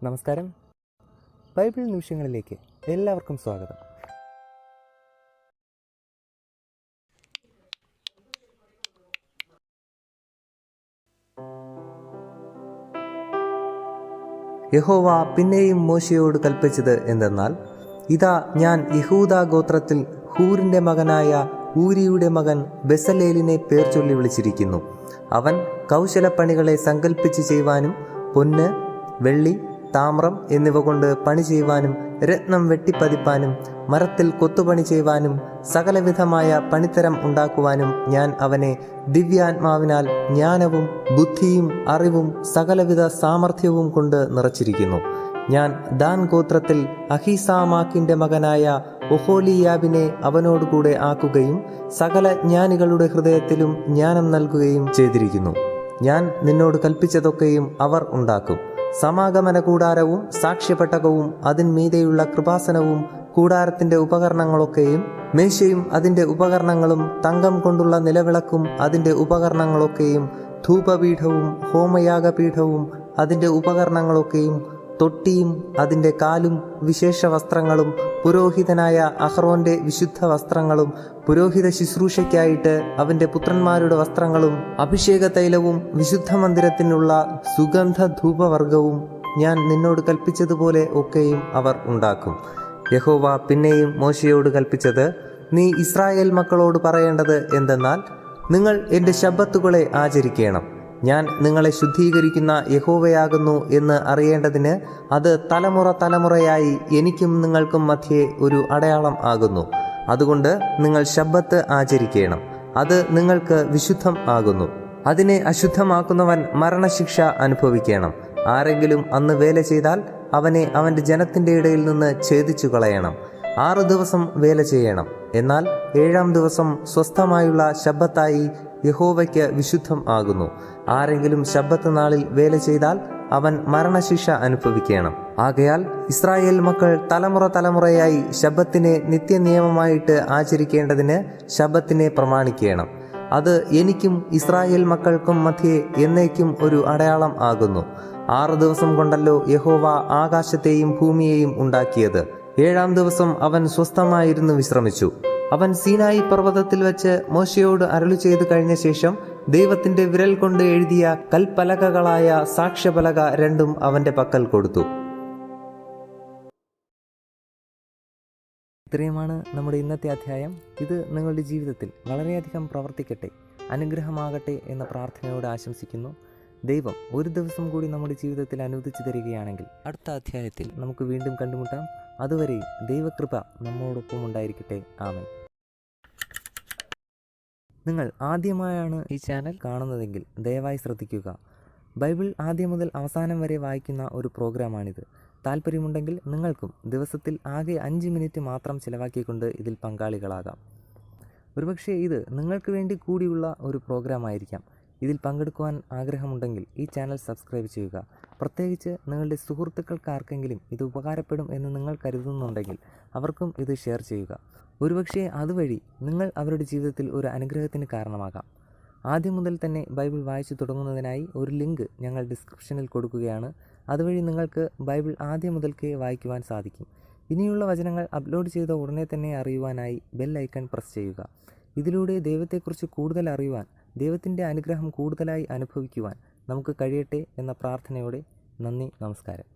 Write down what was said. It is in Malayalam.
നമസ്കാരം. ബൈബിൾ നിമിഷങ്ങളിലേക്ക് എല്ലാവർക്കും സ്വാഗതം. യഹോവ പിന്നെയും മോശയോട് കൽപ്പിച്ചത് എന്തെന്നാൽ, ഇതാ ഞാൻ യഹൂദാ ഗോത്രത്തിൽ ഹൂരിൻ്റെ മകനായ ഊരിയുടെ മകൻ ബെസലേലിനെ പേർ ചൊല്ലി വിളിച്ചിരിക്കുന്നു. അവൻ കൗശലപ്പണികളെ സങ്കല്പിച്ച് ചെയ്യുവാനും പൊന്ന്, വെള്ളി, താമ്രം എന്നിവ കൊണ്ട് പണി ചെയ്യുവാനും രത്നം വെട്ടിപ്പതിപ്പാനും മരത്തിൽ കൊത്തുപണി ചെയ്യുവാനും സകലവിധമായ പണിത്തരം ഉണ്ടാക്കുവാനും ഞാൻ അവനെ ദിവ്യാത്മാവിനാൽ ജ്ഞാനവും ബുദ്ധിയും അറിവും സകലവിധ സാമർഥ്യവും കൊണ്ട് നിറച്ചിരിക്കുന്നു. ഞാൻ ദാൻ ഗോത്രത്തിൽ അഹീസാമാക്കിൻ്റെ മകനായ ഒഹോലിയാബിനെ അവനോടുകൂടെ ആക്കുകയും സകല ജ്ഞാനികളുടെ ഹൃദയത്തിലും ജ്ഞാനം നൽകുകയും ചെയ്തിരിക്കുന്നു. ഞാൻ നിന്നോട് കൽപ്പിച്ചതൊക്കെയും അവർ ഉണ്ടാക്കും. സമാഗമന കൂടാരവും സാക്ഷ്യപെട്ടകവും അതിന്മീതെയുള്ള കൃപാസനവും കൂടാരത്തിന്റെ ഉപകരണങ്ങളൊക്കെയും മേശയും അതിന്റെ ഉപകരണങ്ങളും തങ്കം കൊണ്ടുള്ള നിലവിളക്കും അതിന്റെ ഉപകരണങ്ങളൊക്കെയും ധൂപപീഠവും ഹോമയാഗപീഠവും അതിന്റെ ഉപകരണങ്ങളൊക്കെയും തൊട്ടിയും അതിൻ്റെ കാലും വിശേഷ വസ്ത്രങ്ങളും പുരോഹിതനായ അഹ്റോന്റെ വിശുദ്ധ വസ്ത്രങ്ങളും പുരോഹിത ശുശ്രൂഷയ്ക്കായിട്ട് അവൻ്റെ പുത്രന്മാരുടെ വസ്ത്രങ്ങളും അഭിഷേക തൈലവും വിശുദ്ധ മന്ദിരത്തിനുള്ള സുഗന്ധ ധൂപവർഗവും ഞാൻ നിന്നോട് കൽപ്പിച്ചതുപോലെ ഒക്കെയും അവർ ഉണ്ടാക്കും. യഹോവ പിന്നെയും മോശയോട് കൽപ്പിച്ചത്, നീ ഇസ്രായേൽ മക്കളോട് പറയേണ്ടത് എന്തെന്നാൽ, നിങ്ങൾ എൻ്റെ ശബ്ബത്തുകളെ ആചരിക്കണം. ഞാൻ നിങ്ങളെ ശുദ്ധീകരിക്കുന്ന യഹോവയാകുന്നു എന്ന് അറിയേണ്ടതിന് അത് തലമുറ തലമുറയായി എനിക്കും നിങ്ങൾക്കും മധ്യേ ഒരു അടയാളം ആകുന്നു. അതുകൊണ്ട് നിങ്ങൾ ശബ്ബത്ത് ആചരിക്കണം. അത് നിങ്ങൾക്ക് വിശുദ്ധം ആകുന്നു. അതിനെ അശുദ്ധമാക്കുന്നവൻ മരണശിക്ഷ അനുഭവിക്കണം. ആരെങ്കിലും അന്ന് വേല ചെയ്താൽ അവനെ അവൻ്റെ ജനത്തിൻ്റെ ഇടയിൽ നിന്ന് ഛേദിച്ചു കളയണം. 6 ദിവസം വേല ചെയ്യണം. എന്നാൽ 7-ാം ദിവസം സ്വസ്ഥമായുള്ള ശബ്ബത്തായി യഹോവയ്ക്ക് വിശുദ്ധം ആകുന്നു. ആരെങ്കിലും ശബ്ബത്ത് നാളിൽ വേല ചെയ്താൽ അവൻ മരണശിക്ഷ അനുഭവിക്കണം. ആകയാൽ ഇസ്രായേൽ മക്കൾ തലമുറ തലമുറയായി ശബ്ബത്തിനെ നിത്യനിയമമായിട്ട് ആചരിക്കേണ്ടതിന് ശബ്ബത്തിനെ പ്രമാണിക്കണം. അത് എനിക്കും ഇസ്രായേൽ മക്കൾക്കും മധ്യേ എന്നേക്കും ഒരു അടയാളം ആകുന്നു. 6 ദിവസം കൊണ്ടല്ലോ യഹോവ ആകാശത്തെയും ഭൂമിയെയും ഉണ്ടാക്കിയത്. 7-ാം ദിവസം അവൻ സ്വസ്ഥമായിരുന്നു വിശ്രമിച്ചു. അവൻ സീനായി പർവ്വതത്തിൽ വെച്ച് മോശയോട് അരുളി ചെയ്തു കഴിഞ്ഞ ശേഷം ദൈവത്തിന്റെ വിരൽ കൊണ്ട് എഴുതിയ കൽപ്പലകകളായ സാക്ഷ്യപലക 2 അവന്റെ പക്കൽ കൊടുത്തു. ഇത്രയുമാണ് നമ്മുടെ ഇന്നത്തെ അധ്യായം. ഇത് നിങ്ങളുടെ ജീവിതത്തിൽ വളരെയധികം പ്രവർത്തിക്കട്ടെ, അനുഗ്രഹമാകട്ടെ എന്ന പ്രാർത്ഥനയോടെ ആശംസിക്കുന്നു. ദൈവം ഒരു ദിവസം കൂടി നമ്മുടെ ജീവിതത്തിൽ അനുവദിച്ചു തരികയാണെങ്കിൽ അടുത്ത അധ്യായത്തിൽ നമുക്ക് വീണ്ടും കണ്ടുമുട്ടാം. അതുവരെയും ദൈവകൃപ നമ്മോടൊപ്പം ഉണ്ടായിരിക്കട്ടെ. ആമേൻ. നിങ്ങൾ ആദ്യമായാണ് ഈ ചാനൽ കാണുന്നതെങ്കിൽ ദയവായി ശ്രദ്ധിക്കുക. ബൈബിൾ ആദ്യം മുതൽ അവസാനം വരെ വായിക്കുന്ന ഒരു പ്രോഗ്രാമാണിത്. താല്പര്യമുണ്ടെങ്കിൽ നിങ്ങൾക്കും ദിവസത്തിൽ ആകെ 5 മിനിറ്റ് മാത്രം ചിലവാക്കിക്കൊണ്ട് ഇതിൽ പങ്കാളികളാകാം. ഒരുപക്ഷെ ഇത് നിങ്ങൾക്ക് വേണ്ടി കൂടിയുള്ള ഒരു പ്രോഗ്രാമായിരിക്കാം. ഇതിൽ പങ്കെടുക്കുവാൻ ആഗ്രഹമുണ്ടെങ്കിൽ ഈ ചാനൽ സബ്സ്ക്രൈബ് ചെയ്യുക. പ്രത്യേകിച്ച് നിങ്ങളുടെ സുഹൃത്തുക്കൾക്ക് ആർക്കെങ്കിലും ഇത് ഉപകാരപ്പെടും എന്ന് നിങ്ങൾ കരുതുന്നുണ്ടെങ്കിൽ അവർക്കും ഇത് ഷെയർ ചെയ്യുക. ഒരുപക്ഷെ അതുവഴി നിങ്ങൾ അവരുടെ ജീവിതത്തിൽ ഒരു അനുഗ്രഹത്തിന് കാരണമാകാം. ആദ്യം മുതൽ തന്നെ ബൈബിൾ വായിച്ചു തുടങ്ങുന്നതിനായി ഒരു ലിങ്ക് ഞങ്ങൾ ഡിസ്ക്രിപ്ഷനിൽ കൊടുക്കുകയാണ്. അതുവഴി നിങ്ങൾക്ക് ബൈബിൾ ആദ്യം മുതൽക്കേ വായിക്കുവാൻ സാധിക്കും. ഇനിയുള്ള വചനങ്ങൾ അപ്ലോഡ് ചെയ്ത ഉടനെ തന്നെ അറിയുവാനായി ബെൽ ഐക്കൺ പ്രസ് ചെയ്യുക. ഇതിലൂടെ ദൈവത്തെക്കുറിച്ച് കൂടുതൽ അറിയുവാൻ, ദൈവത്തിൻ്റെ അനുഗ്രഹം കൂടുതലായി അനുഭവിക്കുവാൻ നമുക്ക് കഴിയട്ടെ എന്ന പ്രാർത്ഥനയോടെ നന്ദി, നമസ്കാരം.